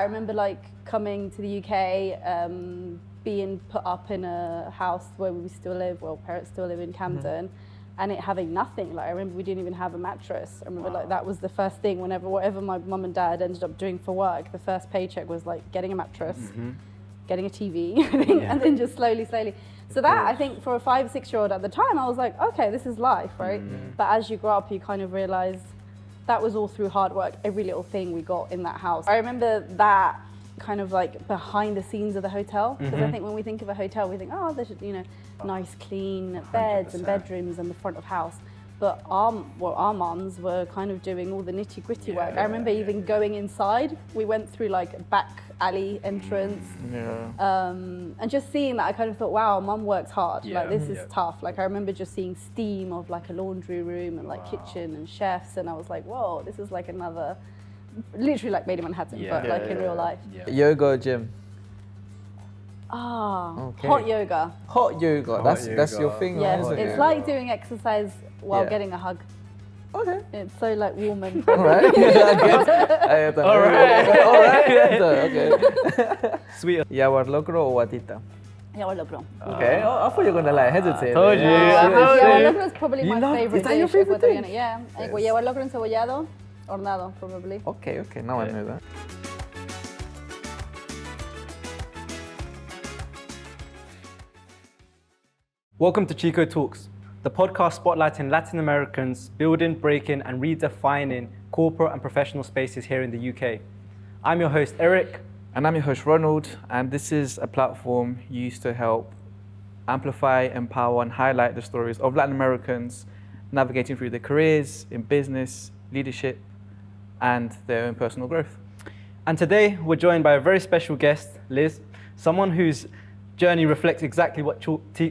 I remember like coming to the UK, being put up in a house where we still live, well, parents still live in Camden, and it having nothing. Like I remember we didn't even have a mattress. I remember like that was the first thing whatever my mum and dad ended up doing for work, the first paycheck was like getting a mattress, getting a TV, and then just slowly. So that, I think for a 5 or 6 year old at the time, I was like, okay, this is life, right? But as you grow up, you kind of realize that was all through hard work, every little thing we got in that house. I remember that kind of like behind the scenes of the hotel, because I think when we think of a hotel, we think, oh, there's, you know, nice clean beds and bedrooms and the front of house. But our mums were kind of doing all the nitty gritty work. I remember even going inside, we went through like a back alley entrance, and just seeing that, I kind of thought, wow, mum works hard. Like this is tough. Like I remember just seeing steam of like a laundry room and like kitchen and chefs, and I was like, whoa, this is like another, literally like Made in Manhattan, but like in real life. Yoga or gym? Hot yoga. Hot yoga. That's your thing, Yes, isn't it's it? like doing exercise while getting a hug. Okay. It's so like warm and All right. All right. Okay. Sweet. Yawar locro or watita? Yawar locro. Okay. I thought you were gonna like hesitate. Told you. Yawar locro is probably my favorite is that your dish. favorite dish? Yeah. Yawar locro encebollado, hornado probably. Okay. Now I know that. Welcome to Chico Talks, the podcast spotlighting Latin Americans building, breaking, and redefining corporate and professional spaces here in the UK. I'm your host, Eric. And I'm your host, Ronald, and this is a platform used to help amplify, empower, and highlight the stories of Latin Americans navigating through their careers in business, leadership, and their own personal growth. And today, we're joined by a very special guest, Liz, someone whose journey reflects exactly what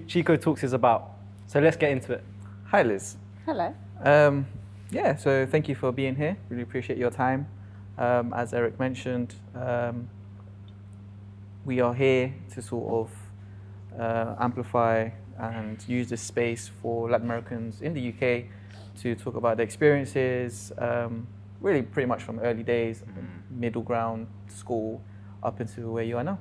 Chico Talks is about. So let's get into it. Hi, Liz. Hello. So thank you for being here. Really appreciate your time. As Eric mentioned, we are here to sort of amplify and use this space for Latin Americans in the UK to talk about their experiences, really pretty much from early days, middle ground, school, up into where you are now.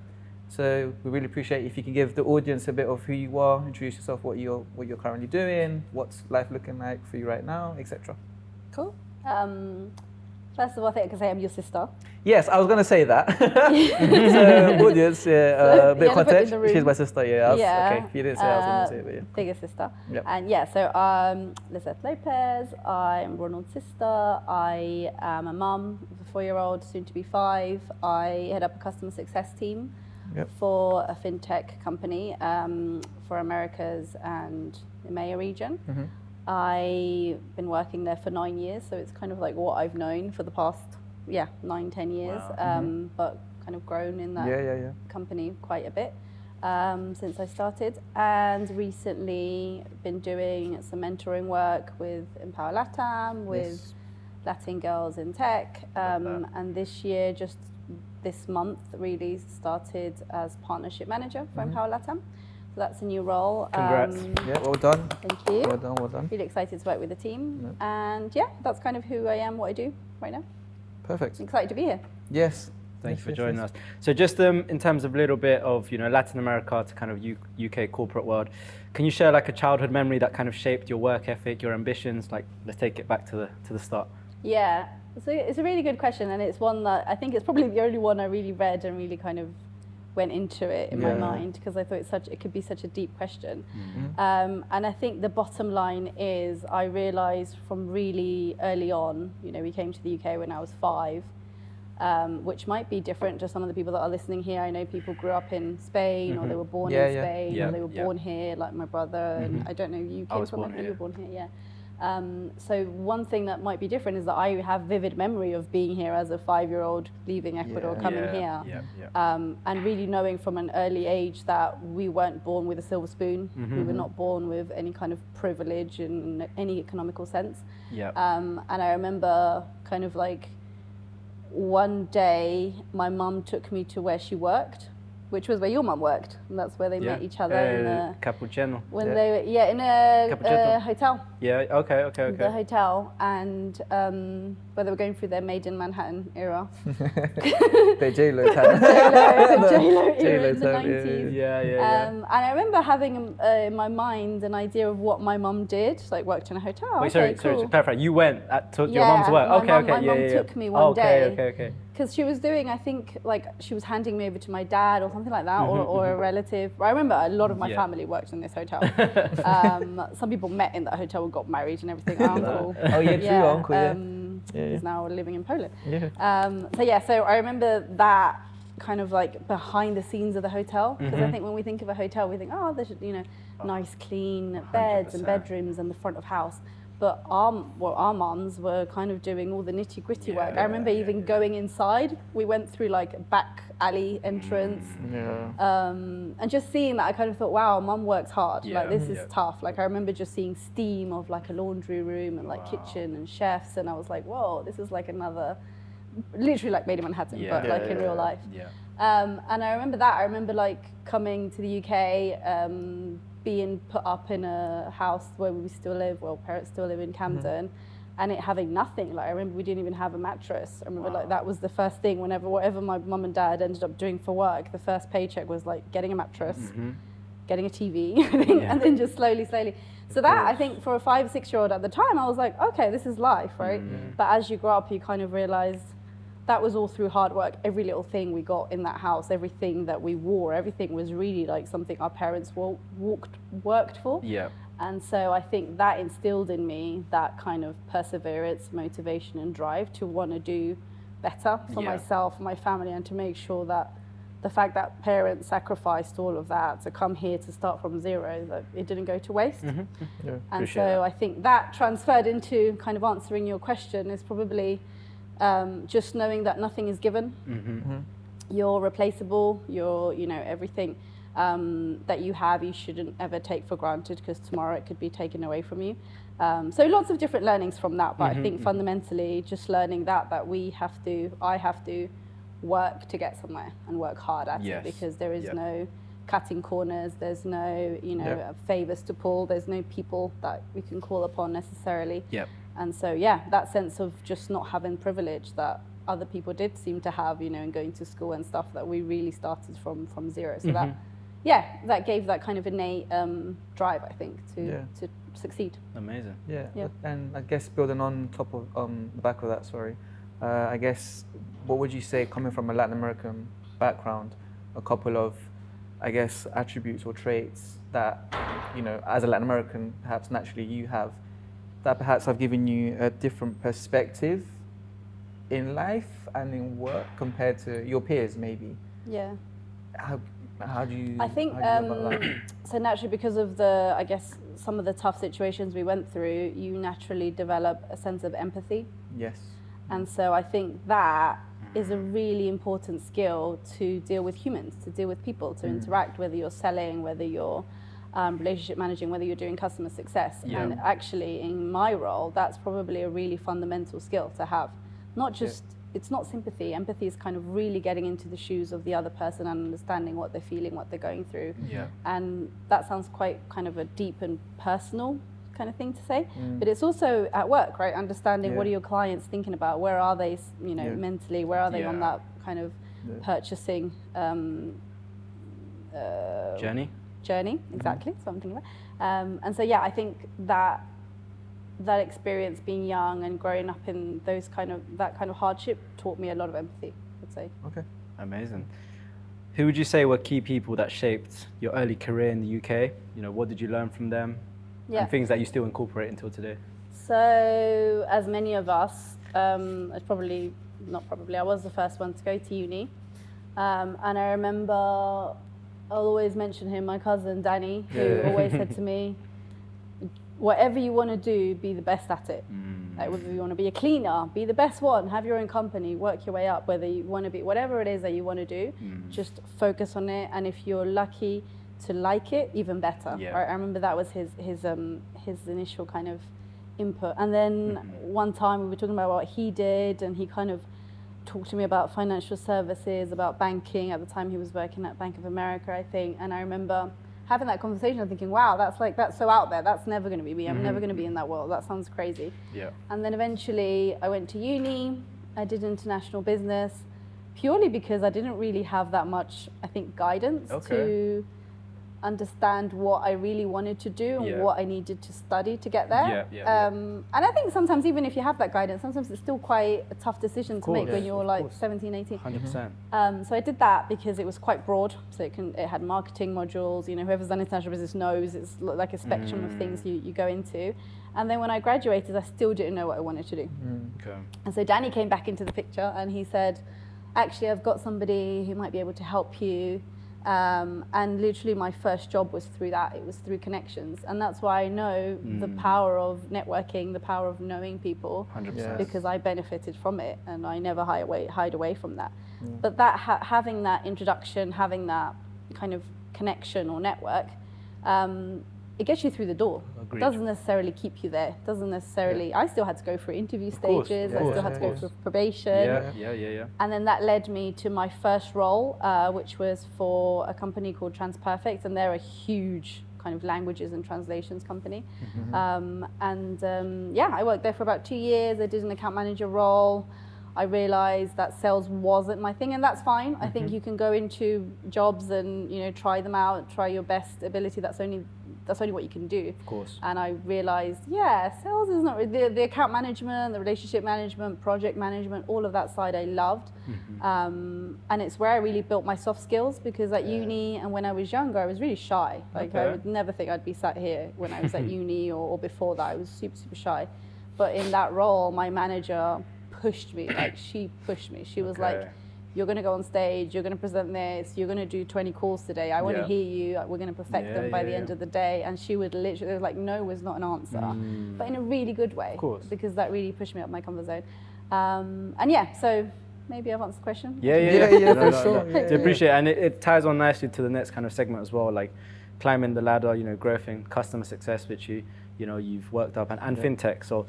So we really appreciate if you can give the audience a bit of who you are, introduce yourself, what you're currently doing, what's life looking like for you right now, etc. Cool. First of all, I think I can say I'm your sister. Yes, I was going to say that. So audience, a bit of context. She's my sister. Okay. If you didn't say, I was going to say it, but yeah. Bigger sister. Yep. And so I'm Lopez. I'm Ronald's sister. I am a mum of a 4-year-old, soon to be 5. I head up a customer success team for a fintech company for Americas and EMEA region. I've been working there for 9 years, so it's kind of like what I've known for the past 9-10 years, but kind of grown in that company quite a bit since I started, and recently been doing some mentoring work with Empower LATAM, with Latin Girls in Tech, and this month really started as partnership manager for Empower LATAM. So that's a new role. Congrats. Well done. Thank you. Well done. Really excited to work with the team. And that's kind of who I am, what I do right now. Perfect. Excited to be here. Yes. Thank you for joining us. So just in terms of a little bit of Latin America to kind of UK corporate world, can you share like a childhood memory that kind of shaped your work ethic, your ambitions? Like, let's take it back to the start. Yeah, so it's a really good question, and it's one that I think it's probably the only one I really read and really kind of went into it in my mind, because I thought it could be such a deep question. And I think the bottom line is I realised from really early on, we came to the UK when I was 5, which might be different to some of the people that are listening here. I know people grew up in Spain, or they were born in Spain, or they were born here, like my brother, and I don't know, you came from it, you were born here, so one thing that might be different is that I have vivid memory of being here as a 5-year-old, leaving Ecuador, coming here, and really knowing from an early age that we weren't born with a silver spoon. We were not born with any kind of privilege in any economical sense. And I remember kind of like one day my mum took me to where she worked which was where your mum worked, and that's where they met each other in the Cappuccino. when they were in a Cappuccino. hotel. Yeah. Okay. The hotel, and where they were going through their Made in Manhattan era. The J-Lo time. J-Lo era J-Lo in the time, 90s. Yeah. And I remember having in my mind an idea of what my mum did, like worked in a hotel. Wait, okay, sorry, cool. to clarify, you went to your mum's work. My mum took me one day. Okay. Because she was doing, I think, like she was handing me over to my dad or something like that, or a relative. I remember a lot of my family worked in this hotel. Some people met in that hotel and got married and everything. Our uncle. Oh yeah, true, uncle. He's now living in Poland. Yeah. So I remember that kind of like behind the scenes of the hotel, because I think when we think of a hotel, we think, oh, there's nice clean beds and bedrooms and the front of house. But our mums were kind of doing all the nitty gritty work. I remember even going inside. We went through like a back alley entrance, and just seeing that, I kind of thought, wow, mum works hard. Like this is tough. Like I remember just seeing steam of like a laundry room and like kitchen and chefs, and I was like, whoa, this is like another, literally like Made in Manhattan, but like in real life. And I remember that. I remember like coming to the UK. Being put up in a house where we still live, well, parents still live in Camden, and it having nothing. Like I remember we didn't even have a mattress. I remember like that was the first thing. Whatever my mum and dad ended up doing for work, the first paycheck was like getting a mattress, getting a TV, and then just slowly. So that, I think, for a 5 or 6 year old at the time, I was like, okay, this is life, right? But as you grow up, you kind of realize that was all through hard work. Every little thing we got in that house, everything that we wore, everything was really like something our parents worked for. Yeah. And so I think that instilled in me that kind of perseverance, motivation, and drive to want to do better for myself, my family, and to make sure that the fact that parents sacrificed all of that to come here to start from zero, that it didn't go to waste. And so I think that transferred into kind of answering your question is probably just knowing that nothing is given. You're replaceable. You're, everything that you have, you shouldn't ever take for granted, because tomorrow it could be taken away from you. So lots of different learnings from that, but I think fundamentally just learning that I have to work to get somewhere and work hard at it, because there is no cutting corners, there's no, favors to pull, there's no people that we can call upon necessarily. And so, that sense of just not having privilege that other people did seem to have, and going to school and stuff, that we really started from zero. So that gave that kind of innate drive, I think, to succeed. Amazing. Yeah. And I guess building on top of, the back of that, I guess, what would you say, coming from a Latin American background, a couple of, I guess, attributes or traits that, as a Latin American, perhaps naturally you have, that perhaps have given you a different perspective in life and in work compared to your peers, maybe? Yeah. How do you? I think so. Naturally, because of I guess some of the tough situations we went through, you naturally develop a sense of empathy. Yes. And so I think that is a really important skill to deal with humans, to deal with people, to interact, whether you're selling, whether you're relationship managing, whether you're doing customer success. And actually in my role, that's probably a really fundamental skill to have. Not just, it's not sympathy. Empathy is kind of really getting into the shoes of the other person and understanding what they're feeling, what they're going through. And that sounds quite kind of a deep and personal kind of thing to say, but it's also at work, right? Understanding what are your clients thinking about, where are they, mentally, where are they on that kind of purchasing journey, exactly. So I'm thinking about. And so I think that experience, being young and growing up in that kind of hardship, taught me a lot of empathy, I'd say. Okay, amazing. Who would you say were key people that shaped your early career in the UK? What did you learn from them? And things that you still incorporate until today? So, as many of us, I was the first one to go to uni. And I remember, I'll always mention him, my cousin Danny, who always said to me, whatever you want to do, be the best at it. Like whether you want to be a cleaner, be the best one, have your own company, work your way up, whether you want to be, whatever it is that you want to do, just focus on it. And if you're lucky to like it, even better. I remember that was his initial kind of input. And then one time we were talking about what he did, and he kind of talk to me about financial services, about banking. At the time he was working at Bank of America, I think. And I remember having that conversation and thinking, wow, that's so out there. That's never going to be me. I'm never going to be in that world. That sounds crazy. Yeah. And then eventually I went to uni. I did international business purely because I didn't really have that much, I think, guidance to understand what I really wanted to do and what I needed to study to get there. And I think sometimes even if you have that guidance, sometimes it's still quite a tough decision to make when you're like 17, 18. 100%. So I did that because it was quite broad. So it had marketing modules. You know, whoever's done international business knows it's like a spectrum of things you go into. And then when I graduated, I still didn't know what I wanted to do. And so Danny came back into the picture and he said, actually, I've got somebody who might be able to help you. And literally my first job was through that. It was through connections. And that's why I know the power of networking, the power of knowing people, 100%. because I benefited from it and I never hide away from that. But that having that introduction, having that kind of connection or network, it gets you through the door. Agreed. It doesn't necessarily keep you there. It doesn't necessarily, I still had to go through interview stages, I still had to go through probation. And then that led me to my first role, which was for a company called TransPerfect, and they're a huge kind of languages and translations company. I worked there for about 2 years. I did an account manager role. I realized that sales wasn't my thing, and that's fine. I think you can go into jobs and, you know, try them out, try your best ability. That's only what you can do. Of course. And I realized, sales is not the account management, the relationship management, project management, all of that side I loved. And it's where I really built my soft skills, because at uni and when I was younger, I was really shy. Like I would never think I'd be sat here when I was at uni or before that. I was super, super shy. But in that role, my manager pushed me, she pushed me. She was like, you're going to go on stage, you're going to present this, you're going to do 20 calls today. I want to hear you. We're going to perfect them by the end of the day. And she would literally, it was like, no was not an answer, but in a really good way, of course, because that really pushed me up my comfort zone. So maybe I've answered the question. For sure. I appreciate it. And it ties on nicely to the next kind of segment as well, like climbing the ladder, you know, growth in customer success, which you've worked up, and fintech. So,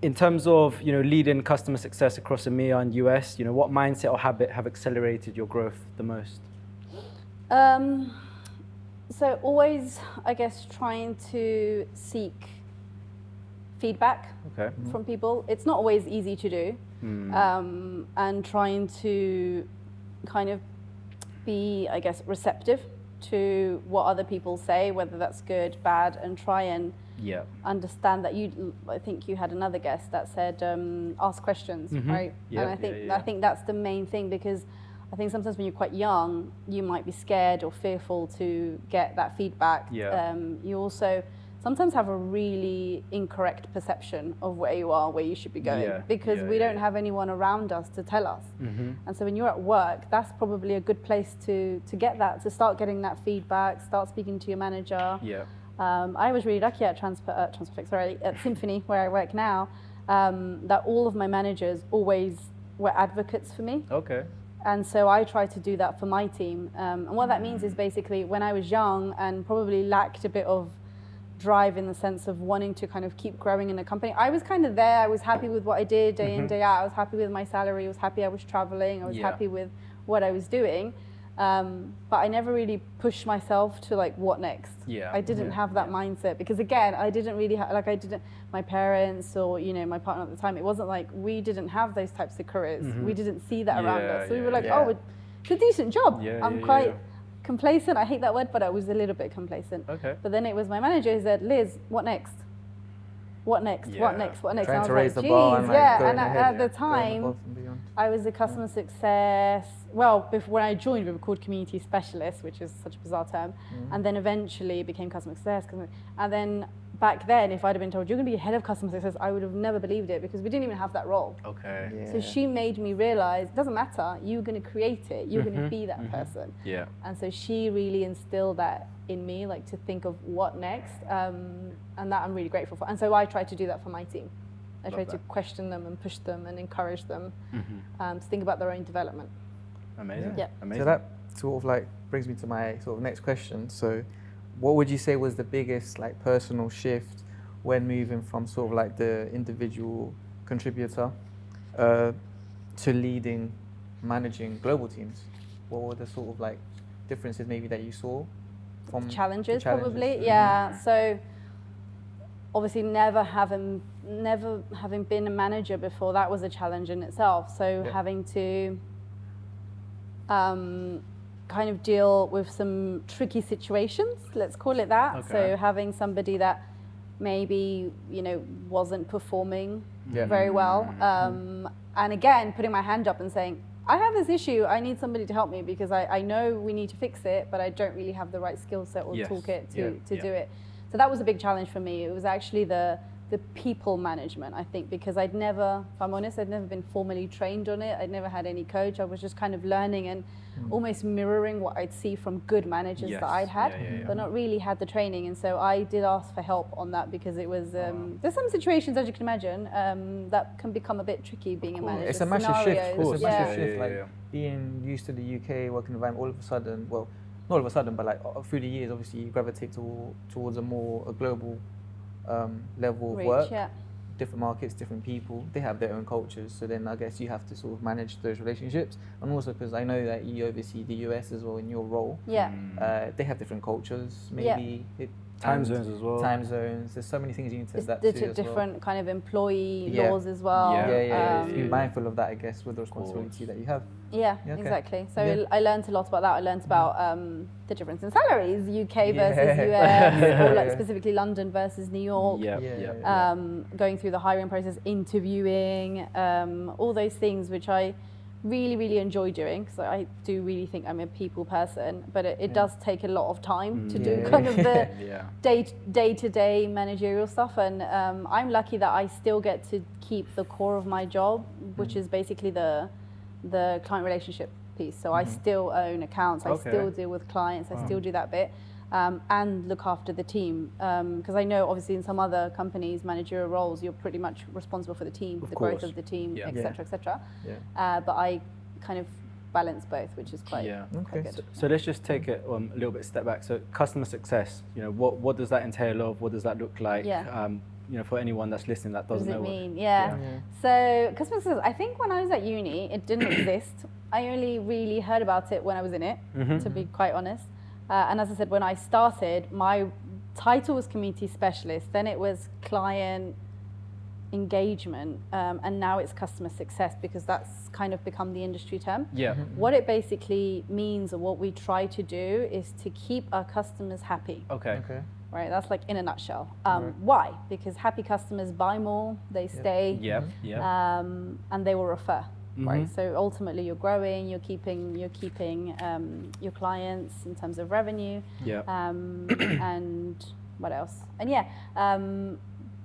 in terms of, you know, leading customer success across EMEA and US, you know, what mindset or habit have accelerated your growth the most? So always, I guess, trying to seek feedback from people. It's not always easy to do, and trying to kind of be, I guess, receptive to what other people say, whether that's good, bad, and try and understand that I think you had another guest that said, ask questions, right? And I think that's the main thing, because I think sometimes when you're quite young, you might be scared or fearful to get that feedback. You also sometimes have a really incorrect perception of where you are, where you should be going, because we don't have anyone around us to tell us. And so when you're at work, that's probably a good place to get that, to start getting that feedback, start speaking to your manager. I was really lucky at at Symphony, where I work now, that all of my managers always were advocates for me. And so I try to do that for my team. And what that means is basically when I was young and probably lacked a bit of drive in the sense of wanting to kind of keep growing in a company, I was kind of there. I was happy with what I did day in, day out. I was happy with my salary. I was happy I was traveling. I was happy with what I was doing. But I never really pushed myself to like, what next? I didn't have that mindset, because again, I didn't really my parents or, you know, my partner at the time, it wasn't like, we didn't have those types of careers. We didn't see that around us. So we were like, oh, it's a decent job. I'm quite complacent. I hate that word, but I was a little bit complacent. But then it was my manager who said, Liz, what next? What next? What next? What next? Trying and to I raise was the like, bar geez, and at the time, I was a customer success, well, before when I joined, we were called community specialists, which is such a bizarre term, and then eventually became customer success. And then back then, if I'd have been told, you're going to be head of customer success, I would have never believed it, because we didn't even have that role. So she made me realize, it doesn't matter, you're going to create it, you're going to be that person. And so she really instilled that in me, like to think of what next, and that I'm really grateful for. And so I try to do that for my team. I try to question them and push them and encourage them to think about their own development. Amazing. So that sort of like brings me to my sort of next question. So what would you say was the biggest like personal shift when moving from sort of like the individual contributor to leading, managing global teams? What were the sort of like differences maybe that you saw from Challenges, the challenges? probably. Yeah. So obviously never having been a manager before, that was a challenge in itself. So Yeah. having to kind of deal with some tricky situations, let's call it that. Okay. So having somebody that maybe, wasn't performing Yeah. very well. And again, putting my hand up and saying, I have this issue, I need somebody to help me because I know we need to fix it, but I don't really have the right skill set or Yes. toolkit to Yeah. do it. So that was a big challenge for me. It was actually the people management, I think, because if I'm honest, I'd never been formally trained on it. I'd never had any coach. I was just kind of learning and almost mirroring what I'd see from good managers Yes. that I'd had, Yeah. but not really had the training. And so I did ask for help on that because it was, there's some situations, as you can imagine, that can become a bit tricky being a manager. It's a massive shift. Scenarios, It's a massive yeah. shift. Like being used to the UK working environment, all of a sudden, well, not all of a sudden, but like through the years, obviously you gravitate towards a global level of Reach, work. yeah. Different markets, different people, they have their own cultures. So then I guess you have to sort of manage those relationships. And also because I know that you oversee the US as well in your role. Yeah. They have different cultures, Yeah. maybe. Time and zones as well. Time zones. There's so many things you need to It's adapt to as well. different kind of employee Yeah. laws as well. Yeah. Um, Be mindful of that, I guess, with the responsibility that you have. Yeah, Yeah, okay. exactly. So Yeah. I learned a lot about that. I learned about the difference in salaries, UK Yeah. versus US, or like Yeah. specifically London versus New York. Yeah. Going through the hiring process, interviewing, all those things which I really, really enjoy doing. So I do really think I'm a people person, but it does take a lot of time to do Yeah. kind of the Yeah. day-to-day managerial stuff. And I'm lucky that I still get to keep the core of my job, which is basically the client relationship piece. So I still own accounts, I Okay. still deal with clients, I still do that bit, and look after the team. Because I know obviously in some other companies, managerial roles, you're pretty much responsible for the team, the growth course. of the team, Yeah. et cetera, et cetera. Yeah. But I kind of balance both, which is quite, Yeah. quite Okay. good. So let's just take it a little bit step back. So customer success, what does that entail of? What does that look like? Yeah. For anyone that's listening that What doesn't does it know. mean? Yeah. Yeah. So customer success, I think when I was at uni, it didn't exist. I only really heard about it when I was in it, to be quite honest. And as I said, when I started, my title was community specialist, then it was client engagement, and now it's customer success because that's kind of become the industry term. Yeah. What it basically means, or what we try to do, is to keep our customers happy. Okay. Okay. Right, that's like in a nutshell. Right. Why? Because happy customers buy more, they stay, Yep. and they will refer. Right, Mhm. so ultimately you're growing, you're keeping your clients in terms of revenue, Yeah. and what else? And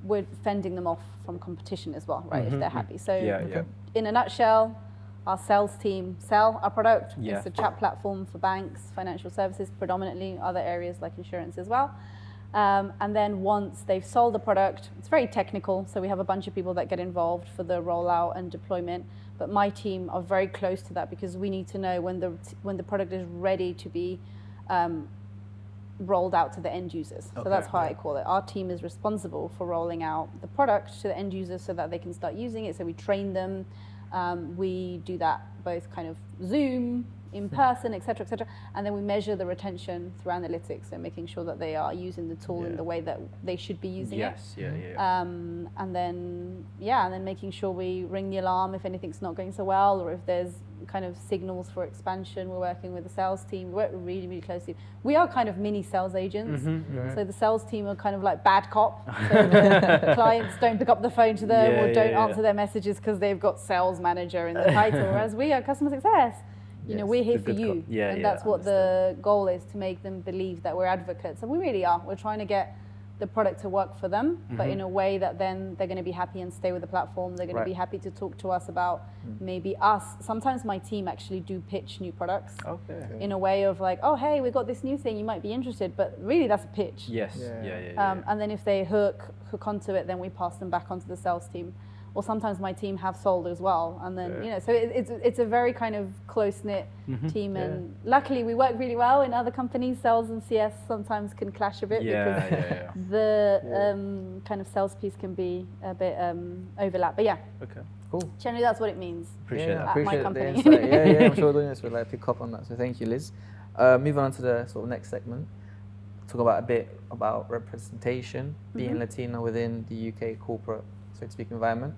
we're fending them off from competition as well, right? If they're happy. So Yeah. in a nutshell, our sales team sell our product. Yeah. It's a chat platform for banks, financial services, predominantly other areas like insurance as well. And then once they've sold the product, it's very technical. So we have a bunch of people that get involved for the rollout and deployment. But my team are very close to that because we need to know when the product is ready to be rolled out to the end users. So Okay, that's how yeah. I call it. Our team is responsible for rolling out the product to the end users so that they can start using it. So we train them. We do that both kind of Zoom, in person, et cetera, and then we measure the retention through analytics, so making sure that they are using the tool in Yeah. the way that they should be using Yes. it. Yeah. And then making sure we ring the alarm if anything's not going so well, or if there's kind of signals for expansion. We're working with the sales team. We work really, really closely. We are kind of mini sales agents. Mm-hmm. So the sales team are kind of like bad cop. So the clients don't pick up the phone to them or don't answer their messages because they've got sales manager in the title, whereas we are customer success. You know, we're here The for good you. cop. Yeah, and yeah, that's what the goal is, to make them believe that we're advocates. And we really are. We're trying to get the product to work for them, but in a way that then they're going to be happy and stay with the platform. They're going to be happy to talk to us about maybe us. Sometimes my team actually do pitch new products Okay. in a way of like, oh, hey, we've got this new thing, you might be interested. But really, that's a pitch. Yes. Yeah. Yeah. And then if they hook onto it, then we pass them back onto the sales team. Or sometimes my team have sold as well, and then so it's a very kind of close knit team, and luckily we work really well. In other companies, sales and CS sometimes can clash a bit because the kind of sales piece can be a bit overlap. But Okay. Cool. Generally, that's what it means. Appreciate that. At my Appreciate the company. insight. Yeah, I'm sure the audience will pick up on that. So thank you, Liz. Moving on to the sort of next segment. Talk about a bit about representation, being Latino within the UK corporate, so to speak, environment.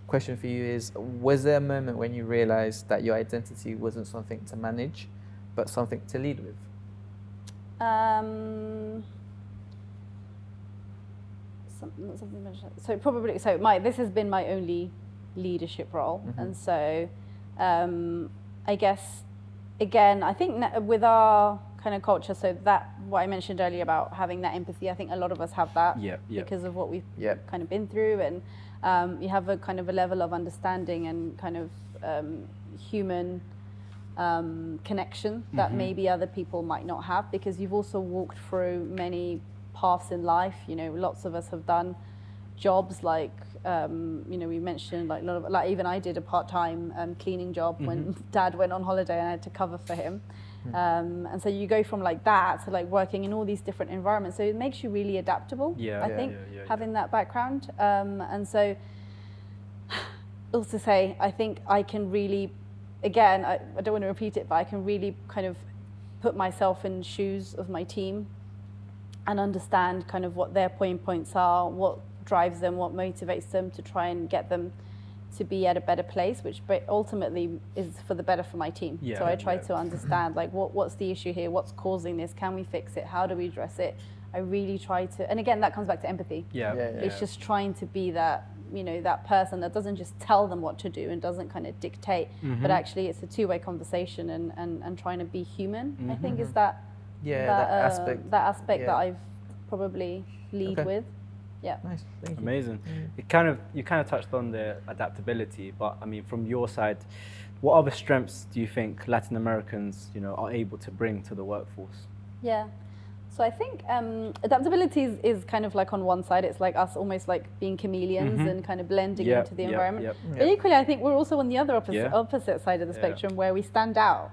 Question for you is, was there a moment when you realized that your identity wasn't something to manage, but something to lead with? So probably, this has been my only leadership role, and so I guess again, I think with our kind of culture, so that what I mentioned earlier about having that empathy, I think a lot of us have that because of what we've kind of been through, and you have a kind of a level of understanding and kind of human connection that maybe other people might not have, because you've also walked through many paths in life. You know, lots of us have done jobs like you know, we mentioned like a lot of, like even I did a part-time cleaning job when Dad went on holiday and I had to cover for him. And so you go from like that to like working in all these different environments, so it makes you really adaptable. I think having that background, and so also say I think I can really, again, I don't want to repeat it, but I can really kind of put myself in shoes of my team and understand kind of what their points are, what drives them, what motivates them to try and get them to be at a better place, which ultimately is for the better for my team. So I try to understand like what's the issue here, what's causing this, can we fix it, how do we address it? I really try to, and again that comes back to empathy. It's just trying to be that, you know, that person that doesn't just tell them what to do and doesn't kind of dictate, but actually it's a two-way conversation and trying to be human. I think is that aspect that I've probably lead with. Nice, thank you. Amazing. You kind of touched on the adaptability, but I mean, from your side, what other strengths do you think Latin Americans, you know, are able to bring to the workforce? So I think adaptability is kind of like on one side, it's like us almost like being chameleons and kind of blending into the environment. But equally, I think we're also on the other opposite side of the spectrum where we stand out,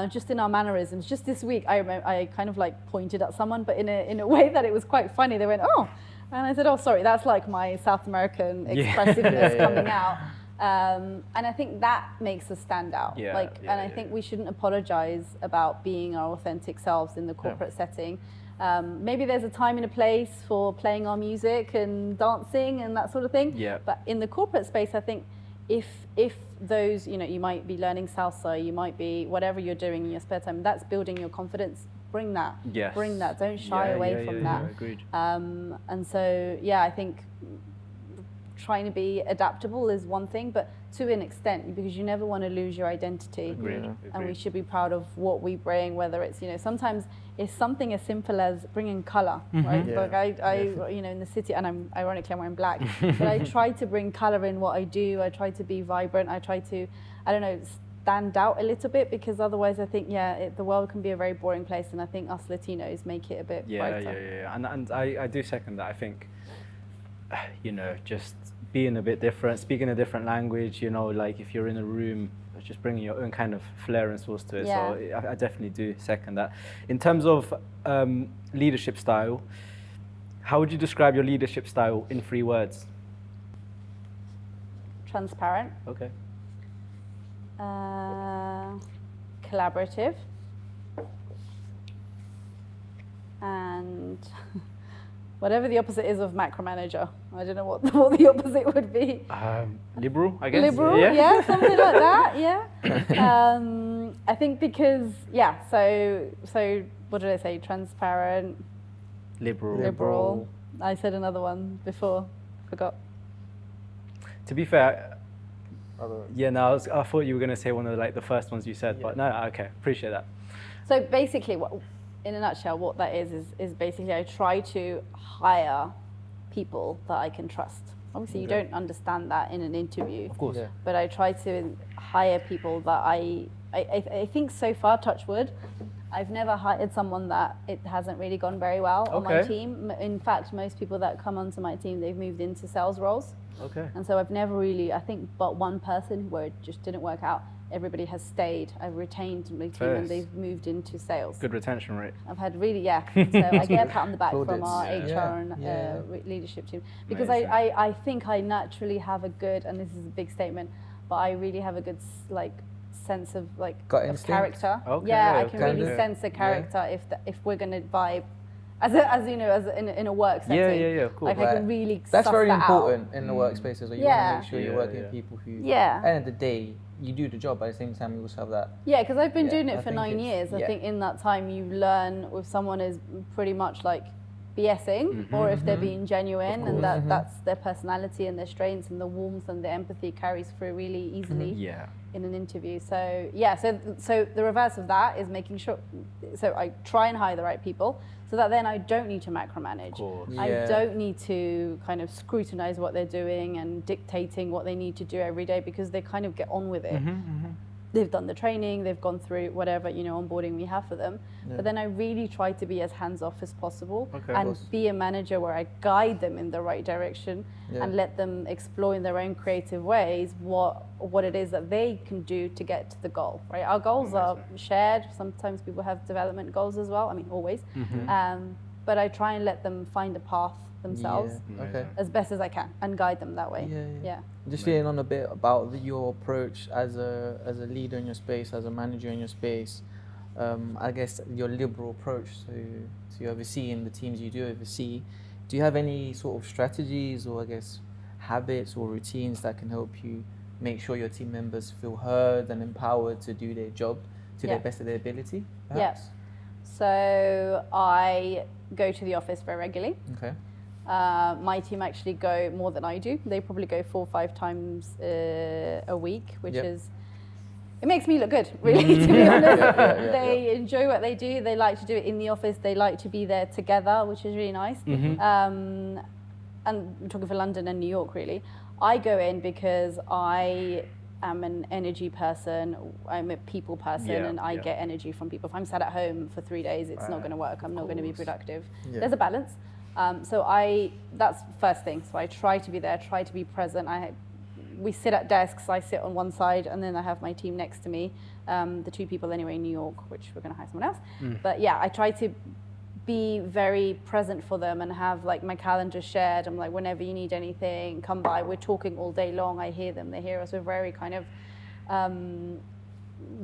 just in our mannerisms. Just this week, I remember I kind of like pointed at someone, but in a way that it was quite funny. They went, "Oh," and I said, "Oh, sorry, that's like my South American expressiveness coming out." And I think that makes us stand out. I think we shouldn't apologize about being our authentic selves in the corporate setting. Maybe there's a time and a place for playing our music and dancing and that sort of thing. But in the corporate space, I think if those, you know, you might be learning salsa, you might be whatever you're doing in your spare time, that's building your confidence. Bring that. Bring that. Don't shy away from that. Agreed. And so, I think trying to be adaptable is one thing, but to an extent, because you never want to lose your identity. And we should be proud of what we bring, whether it's, you know, sometimes it's something as simple as bringing color, right? Like I you know, in the city, and I'm wearing black, but I try to bring color in what I do. I try to be vibrant. I try to, I don't know, stand out a little bit, because otherwise I think, the world can be a very boring place, and I think us Latinos make it a bit brighter. And I do second that. I think, you know, just being a bit different, speaking a different language, you know, like if you're in a room, just bringing your own kind of flair and source to it. So I definitely do second that. In terms of leadership style, how would you describe your leadership style in 3 words? Transparent. Okay. Collaborative. And whatever the opposite is of macromanager. I don't know what the opposite would be. Liberal, I guess. Liberal, something like that, I think because, so what did I say? Transparent. Liberal. I said another one before, forgot. To be fair, I thought you were going to say one of the first ones you said, but no, okay, appreciate that. So basically, in a nutshell, what that is basically I try to hire people that I can trust. Obviously, you don't understand that in an interview. Of course. But I try to hire people that I think so far, touch wood, I've never hired someone that it hasn't really gone very well on my Okay. team. In fact, most people that come onto my team, they've moved into sales roles. Okay. And so I've never really, I think, but one person where it just didn't work out. Everybody has stayed. I've retained my team and First. they've moved into sales. Good retention rate. I've had really, yeah. So I get a pat on the back from Plaudits. our Yeah. HR and Yeah. leadership team. Because Amazing. I think I naturally have a good, and this is a big statement, but I really have a good sense of Gut of instinct? character. Okay, Yeah, I okay. can really Kinda. sense a character if we're going to vibe, as you know, in a work setting. Yeah, of course. Like I Right. can really That's suss very that important out. in the workspaces. So you Yeah. want to make sure you're Yeah, working yeah. with people who, Yeah. at the end of the day, you do the job, but at the same time you also have that. Yeah, because I've been Yeah, doing I it for think 9 it's- years. I yeah. think in that time you learn if someone is pretty much like BSing or if they're being genuine and that's their personality and their strengths and the warmth and the empathy carries through really easily Yeah. in an interview. So yeah, so the reverse of that is making sure, so I try and hire the right people so that then I don't need to macromanage. course. Yeah. I don't need to kind of scrutinize what they're doing and dictating what they need to do every day because they kind of get on with it. They've done the training, they've gone through whatever, onboarding we have for them. Yeah. But then I really try to be as hands-off as possible Okay. Of and course. be a manager where I guide them in the right direction Yeah. and let them explore in their own creative ways what it is that they can do to get to the goal, right? Our goals are shared. Sometimes people have development goals as well. I mean, always. But I try and let them find a path themselves Yeah. Okay. as best as I can and guide them that way. Yeah. Just feeling on a bit about your approach as a leader in your space, as a manager in your space. I guess your liberal approach to overseeing the teams you do oversee. Do you have any sort of strategies or I guess habits or routines that can help you make sure your team members feel heard and empowered to do their job to Yeah. the best of their ability? Yeah. Perhaps? So I go to the office very regularly. Okay. My team actually go more than I do. They probably go 4 or 5 times a week, which Yep. is, it makes me look good, really, to be honest. Yeah. They enjoy what they do. They like to do it in the office. They like to be there together, which is really nice. And I'm talking for London and New York, really. I go in because I am an energy person. I'm a people person, Yeah, and I yeah. get energy from people. If I'm sat at home for 3 days, it's not going to work. I'm not going to be course. productive. Yeah. There's a balance. That's first thing. So I try to be there, try to be present. We sit at desks. I sit on one side, and then I have my team next to me. The 2 people anyway in New York, which we're going to hire someone else. But yeah, I try to be very present for them and have like my calendar shared. I'm like, whenever you need anything, come by. We're talking all day long. I hear them. They hear us. We're very kind of.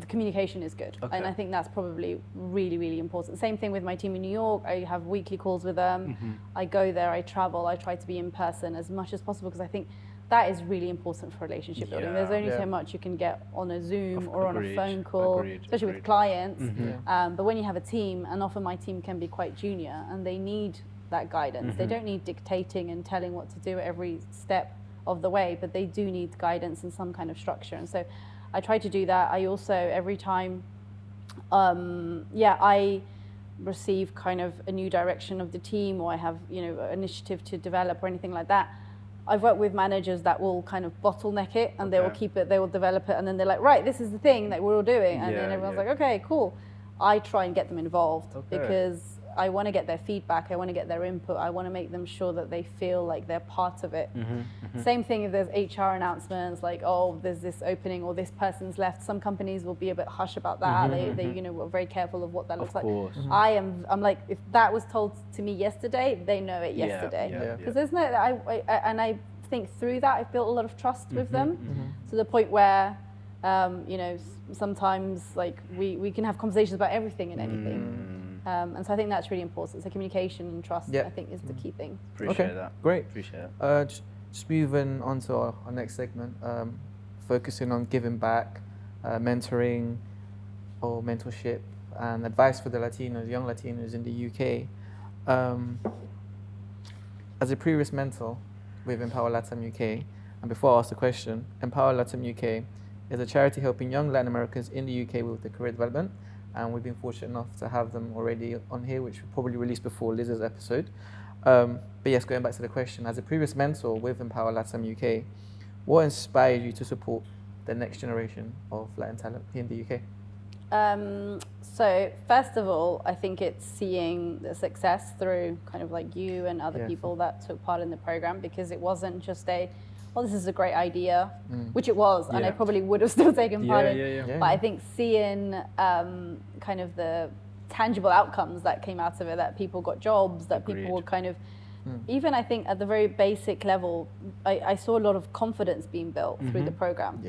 The communication is good, Okay. and I think that's probably really, really important. Same thing with my team in New York. I have weekly calls with them. I go there, I travel, I try to be in person as much as possible because I think that is really important for relationship building. There's only Yeah. so much you can get on a Zoom or on a Agreed, phone call, agreed, especially with agreed. clients. Yeah. But when you have a team, and often my team can be quite junior, and they need that guidance. They don't need dictating and telling what to do at every step of the way, but they do need guidance and some kind of structure. And so I try to do that. I also, every time, I receive kind of a new direction of the team or I have, initiative to develop or anything like that, I've worked with managers that will kind of bottleneck it and they will Okay. keep it, they will develop it, and then they're like, right, this is the thing that we're all doing. And Yeah, then everyone's yeah. like, okay, cool. I try and get them involved Okay. because I want to get their feedback. I want to get their input. I want to make them sure that they feel like they're part of it. Same thing if there's HR announcements like, oh, there's this opening or this person's left. Some companies will be a bit hush about that. They are very careful of what that looks Of course. like. I'm like, if that was told to me yesterday, they know it Yeah, yesterday. yeah, Because there's no, I think through that I've built a lot of trust with them to the point where, sometimes like we can have conversations about everything and anything. And so I think that's really important. So communication and trust, Yeah. I think, is the key thing. Appreciate Okay, that. great. Appreciate it. Just moving on to our next segment, focusing on giving back, mentoring or mentorship and advice for the Latinos, young Latinos in the UK. As a previous mentor with Empower Latam UK, and before I ask the question, Empower Latam UK is a charity helping young Latin Americans in the UK with their career development, and we've been fortunate enough to have them already on here, which we'll probably release before Liz's episode. But yes, going back to the question, as a previous mentor with Empower Latam UK, what inspired you to support the next generation of Latin talent here in the UK? So first of all, I think it's seeing the success through kind of like you and other people that took part in the program, because it wasn't just well, this is a great idea, which it was, and I probably would have still taken part in. But I think seeing kind of the tangible outcomes that came out of it, that people got jobs, that people were kind of, even I think at the very basic level, I saw a lot of confidence being built through the program.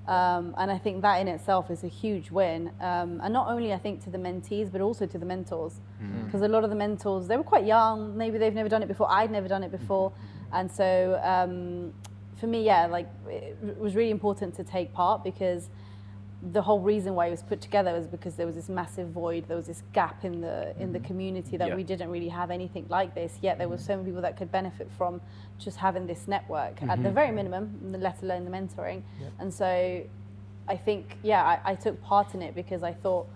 And I think that in itself is a huge win. And not only I think to the mentees, but also to the mentors. Because a lot of the mentors, they were quite young, maybe they've never done it before, I'd never done it before. And so for me, like it was really important to take part, because the whole reason why it was put together was because there was this massive void, there was this gap in the community that we didn't really have anything like this, yet there were so many people that could benefit from just having this network at the very minimum, let alone the mentoring. And so I think, I took part in it because I thought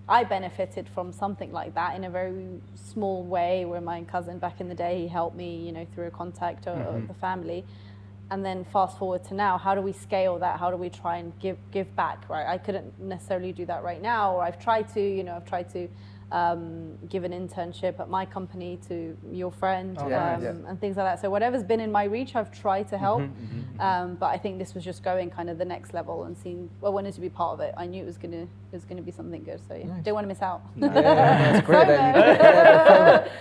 I benefited from something like that in a very small way, where my cousin back in the day, he helped me, through a contact of the family. And then fast forward to now, how do we scale that? How do we try and give back, right? I couldn't necessarily do that right now, or I've tried to, give an internship at my company to your friend, and things like that. So whatever's been in my reach, I've tried to help. But I think this was just going kind of the next level and seeing, I wanted to be part of it. I knew it was gonna be something good. So don't want to miss out. That's great.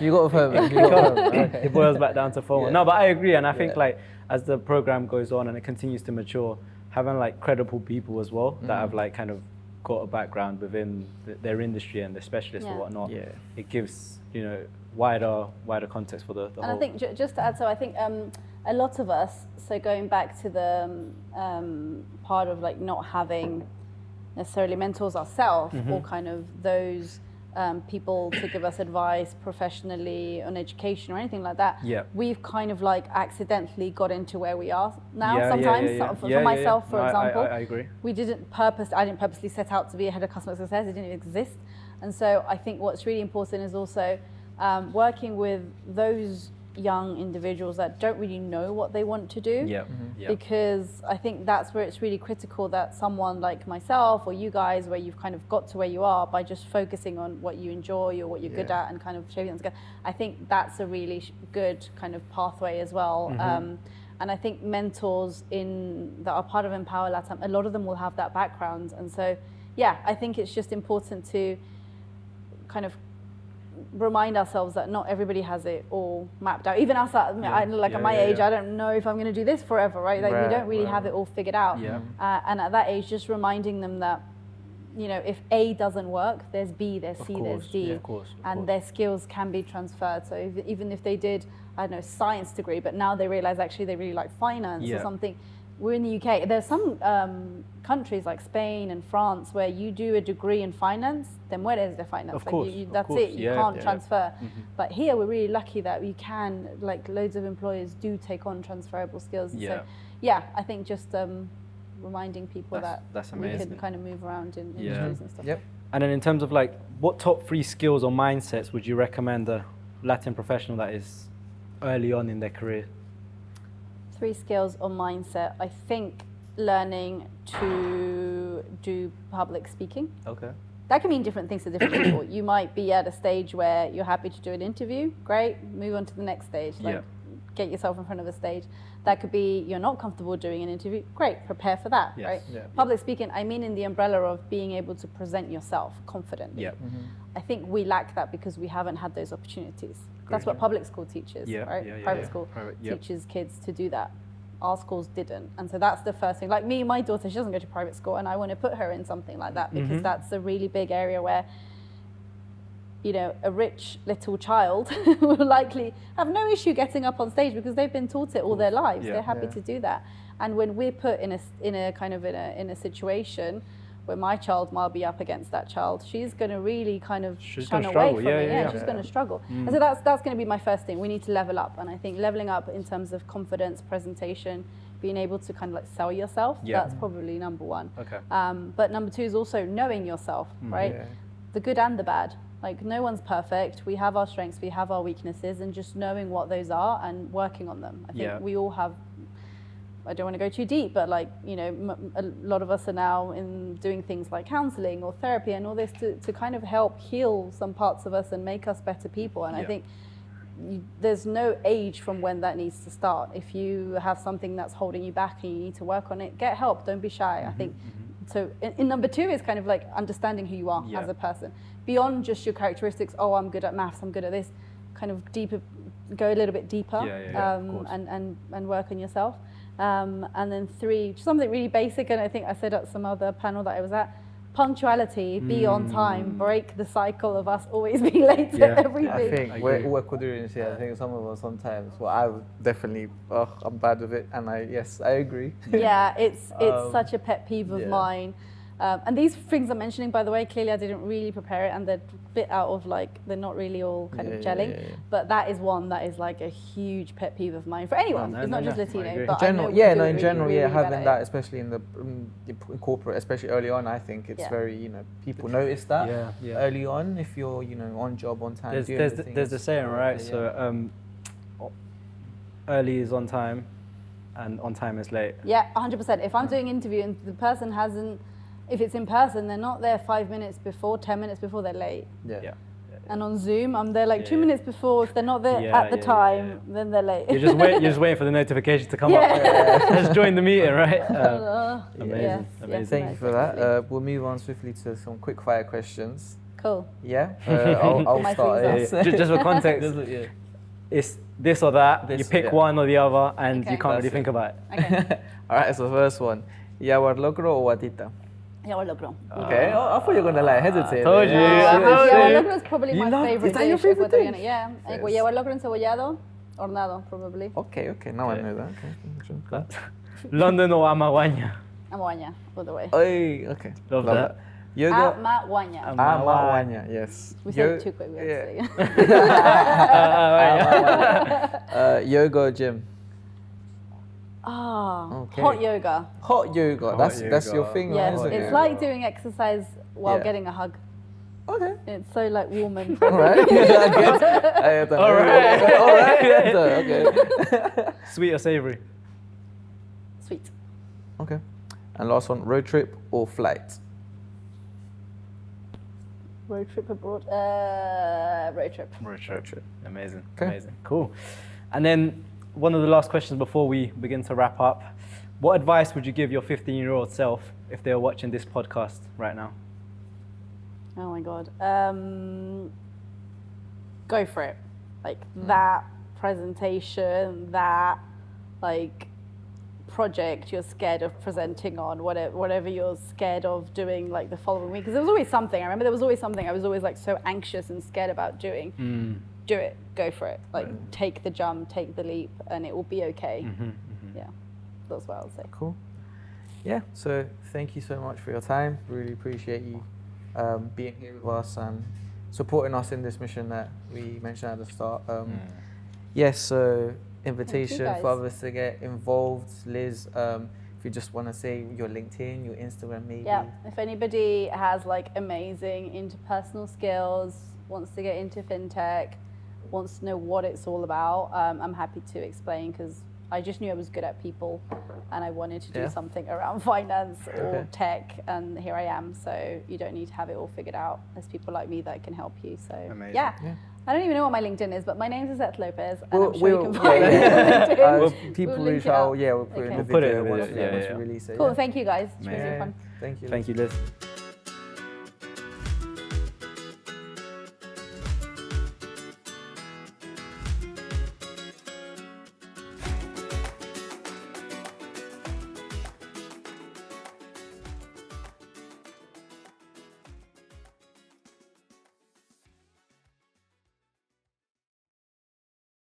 You got a FOMO. It boils back down to FOMO. No, but I agree, and I think like as the program goes on and it continues to mature, having like credible people as well that have like kind of got a background within their industry and the specialists or whatnot, it gives wider context for the whole. And I think just to add, so I think a lot of us, so going back to the part of like not having necessarily mentors ourselves, or kind of those people to give us advice professionally on education or anything like that, we've kind of like accidentally got into where we are now sometimes. For myself, for example, I agree. I didn't purposely set out to be a head of customer success. It didn't exist. And so I think what's really important is also working with those young individuals that don't really know what they want to do, because I think that's where it's really critical that someone like myself or you guys, where you've kind of got to where you are by just focusing on what you enjoy or what you're good at and kind of shaping them together. I think that's a really good kind of pathway as well. And I think mentors that are part of Empower LATAM, a lot of them will have that background. And so, I think it's just important to kind of remind ourselves that not everybody has it all mapped out. Even us, at my age, I don't know if I'm going to do this forever, right? Like we don't really have it all figured out. And at that age, just reminding them that, if A doesn't work, there's B, there's C, there's D, and their skills can be transferred. So even if they did, I don't know, science degree, but now they realize actually they really like finance or something. We're in the UK. There's some countries like Spain and France where you do a degree in finance, then where is the finance? Of course, that's it. You can't transfer. But here we're really lucky that we can, like loads of employers do take on transferable skills. So I think just reminding people that's we amazing. can kind of move around in industries and stuff. And then in terms of like, what top 3 skills or mindsets would you recommend a Latin professional that is early on in their career? 3 skills or mindset. I think learning to do public speaking. Okay. That can mean different things to different people. You might be at a stage where you're happy to do an interview. Great, move on to the next stage. Get yourself in front of a stage. That could be you're not comfortable doing an interview. Great, prepare for that, right? Public speaking, I mean in the umbrella of being able to present yourself confidently. I think we lack that because we haven't had those opportunities. That's what public school teaches, right? Private school teaches kids to do that. Our schools didn't. And so that's the first thing. Like me, my daughter, she doesn't go to private school, and I want to put her in something like that because that's a really big area where, a rich little child will likely have no issue getting up on stage because they've been taught it all their lives. They're happy to do that. And when we're put in a situation where my child might be up against that child, she's going to really kind of shun away from it. She's going to struggle. And so that's going to be my first thing. We need to level up. And I think leveling up in terms of confidence, presentation, being able to kind of like sell yourself, that's probably number 1. Okay. But number 2 is also knowing yourself, right? The good and the bad. Like no one's perfect. We have our strengths, we have our weaknesses, and just knowing what those are and working on them. I think we all have I don't want to go too deep, but like, you know, a lot of us are now doing things like counseling or therapy and all this to kind of help heal some parts of us and make us better people. And I think there's no age from when that needs to start. If you have something that's holding you back and you need to work on it, get help, don't be shy. I think, so in number 2 is kind of like understanding who you are as a person. Beyond just your characteristics, oh, I'm good at maths, I'm good at this, kind of deeper, go a little bit deeper and work on yourself. And then 3, something really basic, and I think I said at some other panel that I was at, punctuality, be on time, break the cycle of us always being late to everything. I think we're Ecuadorians here. I think some of us sometimes, well, I would definitely, I'm bad with it, and I agree. Yeah, it's such a pet peeve of mine. And these things I'm mentioning, by the way, clearly I didn't really prepare it, and they're a bit out of like, they're not really all kind of gelling. But that is one that is like a huge pet peeve of mine for anyone. It's not just Latino, but in general, in general, having that, especially in corporate, especially early on, I think it's very, you know, people notice that early on if you're, you know, on job, on time. There's the saying, right? So early is on time, and on time is late. Yeah, 100%. If I'm doing an interview and the person hasn't, if it's in person, they're not there 5 minutes before, 10 minutes before, they're late. And on Zoom, I'm there like 2 minutes before. If they're not there at the time, then they're late. You're just waiting for the notification to come up. Just join the meeting, right? Amazing. Thank you for that. We'll move on swiftly to some quick fire questions. Cool. Yeah, I'll start. Just for context, it's this or that. You pick one or the other, and you can't really think about it. Okay. All right, so first one, Yawar Logro or Watita? Yawar Logro. Okay, I thought you were gonna like hesitate. Told you. Yawar Logro is probably my favorite dish. Is that your favorite dish? Yeah. Yawar Logro encebollado, hornado, probably. Okay, now I know that. Okay. London or Amaguaña? Amaguaña, all the way. Okay. Love that. Yoga. Amaguaña. Yes. We said it too quick. We had to say. Yoga or gym? Hot yoga. Hot yoga. That's your thing, Yes, isn't it? it's like doing exercise while getting a hug. Okay. It's so like warm and All right. All right. Okay. Sweet or savory? Sweet. Okay. And last one, road trip or flight? Road trip abroad. Road trip. Road trip. Amazing. Okay. Amazing. Cool. And then one of the last questions before we begin to wrap up. What advice would you give your 15-year-old self if they were watching this podcast right now? Oh my God. Go for it. Like that presentation, that like project you're scared of presenting on, whatever you're scared of doing like the following week. Because there was always something. I remember there was always something I was always like so anxious and scared about doing. Do it. Go for it. Like take the jump, take the leap, and it will be okay. Yeah, that's what I'll say. Cool. Yeah, so thank you so much for your time. Really appreciate you being here with us and supporting us in this mission that we mentioned at the start. Yes, so invitation for others to get involved. Liz, if you just want to say your LinkedIn, your Instagram maybe. Yeah, if anybody has like amazing interpersonal skills, wants to get into fintech, wants to know what it's all about, I'm happy to explain because I just knew I was good at people and I wanted to do something around finance or tech, and here I am. So you don't need to have it all figured out. There's people like me that can help you. So yeah. I don't even know what my LinkedIn is, but my name is Lopez, and I'm sure you can find it. People reach out, we'll put it in the video once we release it. Cool, thank you guys. It's really fun. Thank you. Thank you, Liz.